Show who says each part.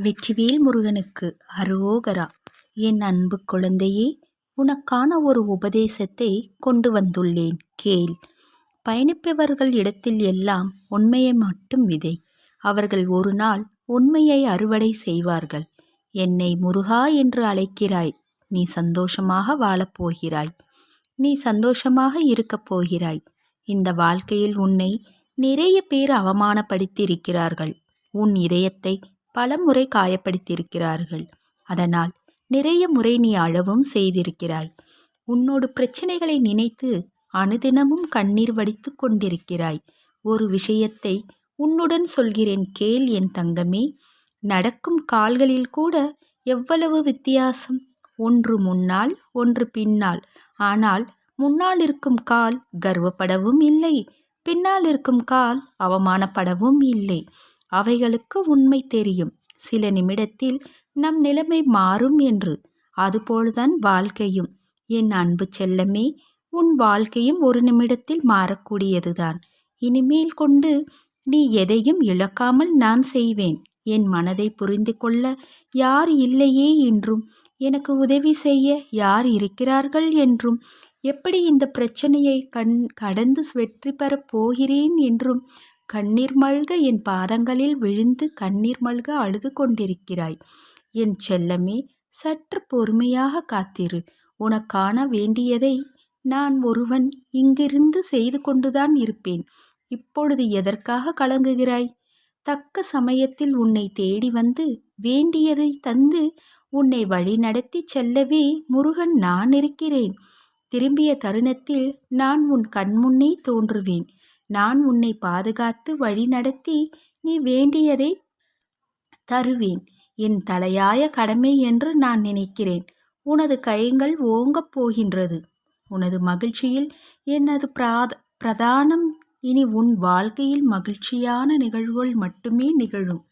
Speaker 1: வெற்றிவேல் முருகனுக்கு அரோகரா. என் அன்பு குழந்தையே, உனக்கான ஒரு உபதேசத்தை கொண்டு வந்துள்ளேன், கேள். பயணிப்பவர்கள் இடத்தில் எல்லாம் உண்மையை மட்டும் விதை. அவர்கள் ஒரு நாள் உண்மையை அறுவடை செய்வார்கள். என்னை முருகா என்று அழைக்கிறாய். நீ சந்தோஷமாக வாழப்போகிறாய். நீ சந்தோஷமாக இருக்கப் போகிறாய். இந்த வாழ்க்கையில் உன்னை நிறைய பேர் அவமானப்படுத்தியிருக்கிறார்கள். உன் இதயத்தை பலமுறை காயப்படுத்தியிருக்கிறார்கள். அதனால் நிறைய முறை நீ அழவும் செய்திருக்கிறாய். உன்னோட பிரச்சனைகளை நினைத்து அனுதினமும் கண்ணீர் வடித்து கொண்டிருக்கிறாய். ஒரு விஷயத்தை உன்னுடன் சொல்கிறேன், கேள் என் தங்கமே. நடக்கும் கால்களில் கூட எவ்வளவு வித்தியாசம். ஒன்று முன்னால், ஒன்று பின்னால். ஆனால் முன்னால் இருக்கும் கால் கர்வப்படவும் இல்லை, பின்னால் இருக்கும் கால் அவமானப்படவும் இல்லை. அவைகளுக்கு உண்மை தெரியும், சில நிமிடத்தில் நம் நிலைமை மாறும் என்று. அதுபோல்தான் வாழ்க்கையும். என் அன்பு செல்லமே, உன் வாழ்க்கையும் ஒரு நிமிடத்தில் மாறக்கூடியதுதான். இனிமேல் கொண்டு நீ எதையும் இழக்காமல் நான் செய்வேன். என் மனதை புரிந்து கொள்ள யார் இல்லையே என்றும், எனக்கு உதவி செய்ய யார் இருக்கிறார்கள் என்றும், எப்படி இந்த பிரச்சனையை கடந்து வெற்றி பெறப் போகிறேன் என்றும் கண்ணீர் மல்க என் பாதங்களில் விழுந்து கண்ணீர் மல்க அழுது கொண்டிருக்கிறாய். என் செல்லமே, சற்று பொறுமையாக காத்திரு. உனக்கான வேண்டியதை நான் ஒருவன் இங்கிருந்து செய்து கொண்டுதான் இருப்பேன். இப்பொழுது எதற்காக கலங்குகிறாய்? தக்க சமயத்தில் உன்னை தேடி வந்து வேண்டியதை தந்து உன்னை வழி நடத்தி செல்லவே முருகன் நான் இருக்கிறேன். திரும்பிய தருணத்தில் நான் உன் கண்முன்னே தோன்றுவேன். நான் உன்னை பாதுகாத்து வழி நடத்தி நீ வேண்டியதை தருவேன். என் தலையாய கடமை என்று நான் நினைக்கிறேன். உனது கைகள் ஓங்கப் போகின்றது. உனது மகிழ்ச்சியில் எனது பிரதானம். இனி உன் வாழ்க்கையில் மகிழ்ச்சியான நிகழ்வுகள் மட்டுமே நிகழும்.